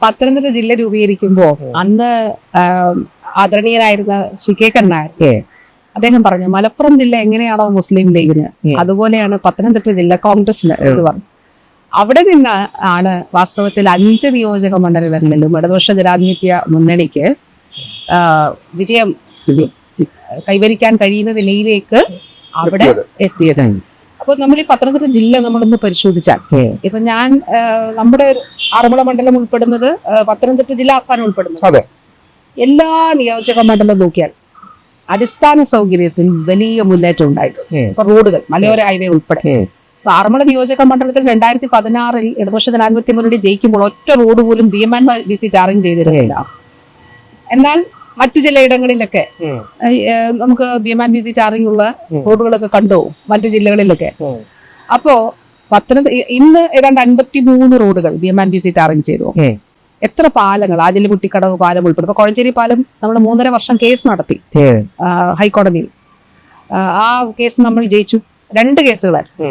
പത്തനംതിട്ട ജില്ല രൂപീകരിക്കുമ്പോൾ അന്ന് ആദരണീയനായിരുന്ന ശ്രീ കെ കരുണാകരൻ അദ്ദേഹം പറഞ്ഞു, മലപ്പുറം ജില്ല എങ്ങനെയാണോ മുസ്ലിം ലീഗിന് അതുപോലെയാണ് പത്തനംതിട്ട ജില്ല കോൺഗ്രസിന് എന്ന് പറഞ്ഞു. അവിടെ നിന്ന് ആണ് വാസ്തവത്തിൽ 5 നിയോജക മണ്ഡലങ്ങളിലും ഇടതുപക്ഷ ജനാധിപത്യ മുന്നണിക്ക് വിജയം കൈവരിക്കാൻ കഴിയുന്ന നിലയിലേക്ക് അവിടെ എത്തിയത്. അപ്പൊ നമ്മൾ ഈ പത്തനംതിട്ട ജില്ല നമ്മളൊന്ന് പരിശോധിച്ചാൽ, ഇപ്പൊ ഞാൻ നമ്മുടെ ആറന്മുള മണ്ഡലം ഉൾപ്പെടുന്നത് പത്തനംതിട്ട ജില്ലാ ആസ്ഥാനം ഉൾപ്പെടുന്നത്, എല്ലാ നിയോജക മണ്ഡലം നോക്കിയാൽ അടിസ്ഥാന സൗകര്യത്തിൽ വലിയ മുന്നേറ്റം ഉണ്ടായിട്ടുണ്ട്. ഇപ്പൊ റോഡുകൾ, മലയോര ഹൈവേ ഉൾപ്പെടെ. ഇപ്പൊ ആറന്മുള നിയോജക മണ്ഡലത്തിൽ 2016 ഇടതുപക്ഷ ജനാധിപത്യ മുന്നണി ജയിക്കുമ്പോൾ ഒറ്റ റോഡ് പോലും BMC ടാറിംഗ് ചെയ്തിരുന്നില്ല. എന്നാൽ മറ്റു ചിലയിടങ്ങളിലൊക്കെ നമുക്ക് BMC ടാറിംഗ് ഉള്ള റോഡുകളൊക്കെ കണ്ടു മറ്റു ജില്ലകളിലൊക്കെ. അപ്പോ ഇന്ന് ഏതാണ്ട് 53 റോഡുകൾ BMC ടാറിംഗ് ചെയ്തു. എത്ര പാലങ്ങൾ, ആതിലമുട്ടിക്കടവ് പാലം ഉൾപ്പെടും. ഇപ്പൊ കോഴഞ്ചേരി പാലം നമ്മൾ 3.5 വർഷം കേസ് നടത്തി ഹൈക്കോടതിയിൽ. ആ കേസ് നമ്മൾ ജയിച്ചു. 2 കേസുകളായിരുന്നു.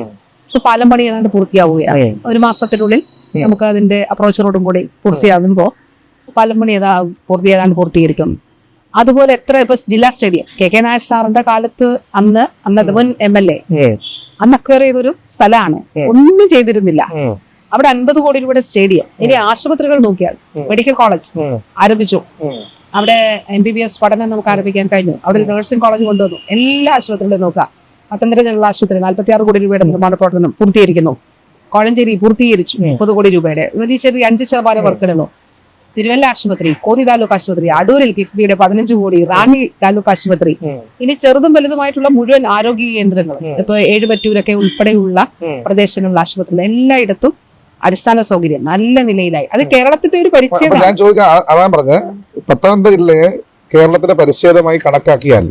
ഇപ്പൊ പാലം പണി ഏതാണ്ട് പൂർത്തിയാവുകയാണ്. 1 മാസത്തിനുള്ളിൽ നമുക്ക് അതിന്റെ അപ്രോച്ച് റോഡും കൂടി പൂർത്തിയാകുമ്പോൾ പാലം പണി പൂർത്തീകരിക്കും. അതുപോലെ എത്ര ഇപ്പൊ ജില്ലാ സ്റ്റേഡിയം KK നായർ സാറിന്റെ കാലത്ത് അന്ന് മുൻ MLA അന്ന് അക്വയർ ചെയ്തൊരു സ്ഥലമാണ്. ഒന്നും ചെയ്തിരുന്നില്ല. അവിടെ 50 കോടി രൂപയുടെ സ്റ്റേഡിയം. ഇനി ആശുപത്രികൾ നോക്കിയാൽ മെഡിക്കൽ കോളേജ് ആരംഭിച്ചു. അവിടെ MBBS പഠനം നമുക്ക് ആരംഭിക്കാൻ കഴിഞ്ഞു. അവിടെ ഒരു നഴ്സിംഗ് കോളേജ് കൊണ്ടുവന്നു. എല്ലാ ആശുപത്രികളും നോക്കാം. പത്തനംതിട്ട ജനറൽ ആശുപത്രി 46 കോടി രൂപയുടെ നിർമ്മാണ പ്രവർത്തനം പൂർത്തീകരിക്കുന്നു. കോഴഞ്ചേരി പൂർത്തീകരിച്ചു 30 കോടി രൂപയുടെ. വലിയ ചെറിയ 5% വർക്കുകളുള്ളൂ. തിരുവല്ല ആശുപത്രി, കോന്നി താലൂക്ക് ആശുപത്രി, അടൂരിൽ കിഫ്ബിയുടെ 15 കോടി, റാന്നി താലൂക്ക് ആശുപത്രി, ഇനി ചെറുതും വലുതുമായിട്ടുള്ള മുഴുവൻ ആരോഗ്യ കേന്ദ്രങ്ങൾ, ഇപ്പൊ ഏഴുപറ്റൂരൊക്കെ ഉൾപ്പെടെയുള്ള പ്രദേശങ്ങളിലെ ആശുപത്രികൾ എല്ലായിടത്തും അടിസ്ഥാന സൗകര്യം നല്ല നിലയിലായി. അത് കേരളത്തിന്റെ ഒരു പരിച്ഛേദം. ഞാൻ ചോദിക്കാം, അതാണ് പറഞ്ഞത്, പത്തനംതിട്ട ജില്ലയെ കേരളത്തിന്റെ പരിച്ഛേദമായി കണക്കാക്കിയാൽ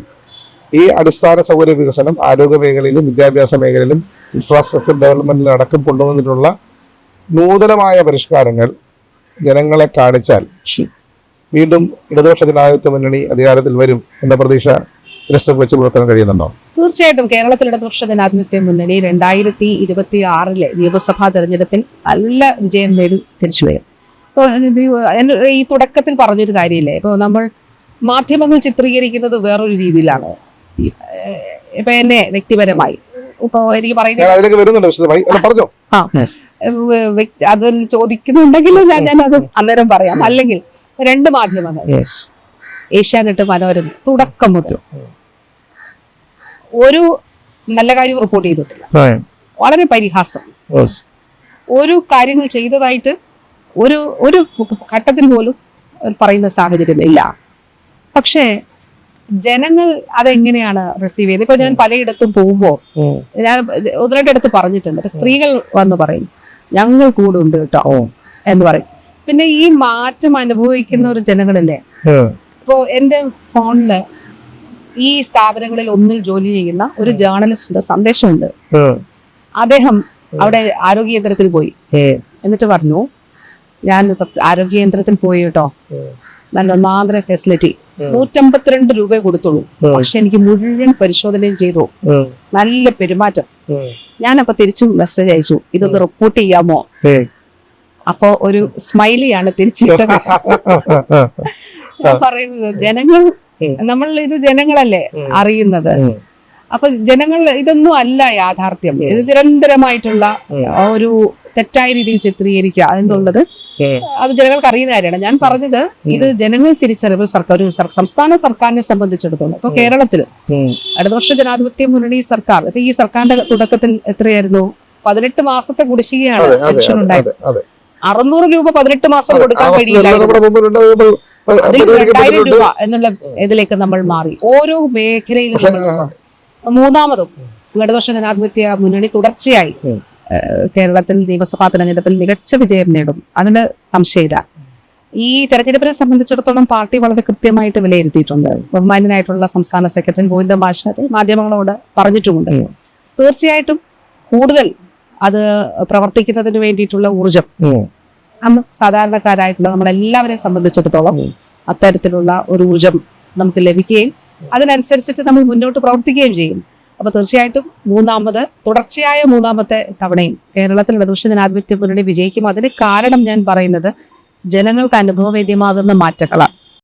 ഈ അടിസ്ഥാന സൗകര്യ വികസനം ആരോഗ്യ മേഖലയിലും വിദ്യാഭ്യാസ മേഖലയിലും ഇൻഫ്രാസ്ട്രക്ചർ ഡെവലപ്മെന്റിൽ അടക്കം കൊണ്ടുവന്നിട്ടുള്ള നൂതനമായ പരിഷ്കാരങ്ങൾ ജനങ്ങളെ കാണിച്ചാൽ വീണ്ടും ഇടതുപക്ഷ ജനാധിപത്യ മുന്നണി അധികാരത്തിൽ വരും എന്ന പ്രതീക്ഷ വെച്ച് പുലർത്താൻ കഴിയുന്നുണ്ടോ? തീർച്ചയായിട്ടും കേരളത്തിൽ ഇടതുപക്ഷ ജനാധിപത്യ മുന്നണി 2026 നിയമസഭാ തെരഞ്ഞെടുപ്പിൽ നല്ല വിജയം നേടി തിരിച്ചു വരും. ഇപ്പോൾ ഈ തുടക്കത്തിൽ പറഞ്ഞൊരു കാര്യമില്ലേ, ഇപ്പോൾ നമ്മൾ മാധ്യമങ്ങൾ ചിത്രീകരിക്കുന്നത് വേറൊരു രീതിയിലാണ്. ഇപ്പൊ എന്നെ വ്യക്തിപരമായി ഇപ്പൊ എനിക്ക് പറയുന്നത് അതിൽ ചോദിക്കുന്നുണ്ടെങ്കിൽ ഞാൻ അത് അന്നേരം പറയാം. അല്ലെങ്കിൽ 2 മാധ്യമങ്ങൾ, ഏഷ്യാനെറ്റ്, മനോരമ, തുടക്കം മുതൽ ഒരു നല്ല കാര്യം റിപ്പോർട്ട് ചെയ്തിട്ടില്ല. വളരെ പരിഹാസം. ഒരു കാര്യങ്ങൾ ചെയ്തതായിട്ട് ഒരു ഘട്ടത്തിൽ പോലും പറയുന്ന സാഹചര്യം ഇല്ല. പക്ഷേ ജനങ്ങൾ അതെങ്ങനെയാണ് റിസീവ് ചെയ്തത്? ഇപ്പൊ ഞാൻ പലയിടത്തും പോകുമ്പോൾ ഞാൻ 1-2 ഇടത്ത് പറഞ്ഞിട്ടുണ്ട്. സ്ത്രീകൾ വന്ന് പറയും, ഞങ്ങൾ കൂടെ ഉണ്ട് കേട്ടോ എന്ന് പറയും. പിന്നെ ഈ മാറ്റം അനുഭവിക്കുന്ന ഒരു ജനങ്ങളല്ലേ. ഇപ്പോ എന്റെ ഫോണില് ഈ സ്ഥാപനങ്ങളിൽ ഒന്നിൽ ജോലി ചെയ്യുന്ന ഒരു ജേർണലിസ്റ്റിന്റെ സന്ദേശമുണ്ട്. അദ്ദേഹം അവിടെ ആരോഗ്യ കേന്ദ്രത്തിൽ പോയി. എന്നിട്ട് പറഞ്ഞു, ഞാൻ ആരോഗ്യ കേന്ദ്രത്തിൽ പോയി കേട്ടോ, നല്ല ഒന്നാന്തര ഫെസിലിറ്റി, 152 രൂപ കൊടുത്തുള്ളൂ. പക്ഷെ എനിക്ക് മുഴുവൻ പരിശോധനയും ചെയ്തു, നല്ല പെരുമാറ്റം. ഞാനപ്പോ തിരിച്ചും മെസ്സേജ് അയച്ചു, ഇതൊന്ന് റിപ്പോർട്ട് ചെയ്യാമോ? അപ്പോ ഒരു സ്മൈലിയാണ് തിരിച്ചിട്ടത്. ഞാൻ പറയുന്നത്, ജനങ്ങൾ, നമ്മൾ ഇത് ജനങ്ങളല്ലേ അറിയുന്നത്. അപ്പൊ ജനങ്ങൾ ഇതൊന്നും അല്ല യാഥാർത്ഥ്യം. ഇത് നിരന്തരമായിട്ടുള്ള ഒരു തെറ്റായ രീതിയിൽ ചിത്രീകരിക്കുക എന്നുള്ളത് അത് ജനങ്ങൾക്ക് അറിയുന്ന കാര്യമാണ്. ഞാൻ പറഞ്ഞത് ഇത് ജനങ്ങൾ തിരിച്ചറിവ് ഒരു സംസ്ഥാന സർക്കാരിനെ സംബന്ധിച്ചിടത്തോളം ഇപ്പൊ കേരളത്തില് ഇടതുപക്ഷ ജനാധിപത്യ മുന്നണി സർക്കാർ, ഇപ്പൊ ഈ സർക്കാരിന്റെ തുടക്കത്തിൽ എത്രയായിരുന്നു? 18 മാസത്തെ കുടിശ്ശികയാണ് പെൻഷൻ ഉണ്ടായത്. 600 രൂപ 18 മാസം കൊടുക്കാൻ കഴിയില്ല. 2000 രൂപ എന്നുള്ള ഇതിലേക്ക് നമ്മൾ മാറി. ഓരോ മേഖലയിലും മൂന്നാമതും ഇടതുപക്ഷ ജനാധിപത്യ മുന്നണി തുടർച്ചയായി കേരളത്തിൽ നിയമസഭാ തെരഞ്ഞെടുപ്പിൽ മികച്ച വിജയം നേടും, അതിന് സംശയമില്ല. ഈ തെരഞ്ഞെടുപ്പിനെ സംബന്ധിച്ചിടത്തോളം പാർട്ടി വളരെ കൃത്യമായിട്ട് വിലയിരുത്തിയിട്ടുണ്ട്. ബഹുമാന്യനായിട്ടുള്ള സംസ്ഥാന സെക്രട്ടറി ഗോവിന്ദൻ മാഷ് മാധ്യമങ്ങളോട് പറഞ്ഞിട്ടുമുണ്ട്. തീർച്ചയായിട്ടും കൂടുതൽ അത് പ്രവർത്തിക്കുന്നതിന് വേണ്ടിയിട്ടുള്ള ഊർജം അന്ന് സാധാരണക്കാരായിട്ടുള്ള നമ്മളെല്ലാവരെയും സംബന്ധിച്ചിടത്തോളം അത്തരത്തിലുള്ള ഒരു ഊർജം നമുക്ക് ലഭിക്കുകയും അതിനനുസരിച്ചിട്ട് നമ്മൾ മുന്നോട്ട് പ്രവർത്തിക്കുകയും ചെയ്യും. അപ്പൊ തീർച്ചയായിട്ടും തുടർച്ചയായ മൂന്നാമത്തെ തവണയും കേരളത്തിൽ ഇടതുപക്ഷ ജനാധിപത്യ മുന്നണി വിജയിക്കും. അതിന് കാരണം ഞാൻ പറയുന്നത് ജനങ്ങൾക്ക് അനുഭവവേദ്യമാകുന്ന മാറ്റങ്ങളാണ്.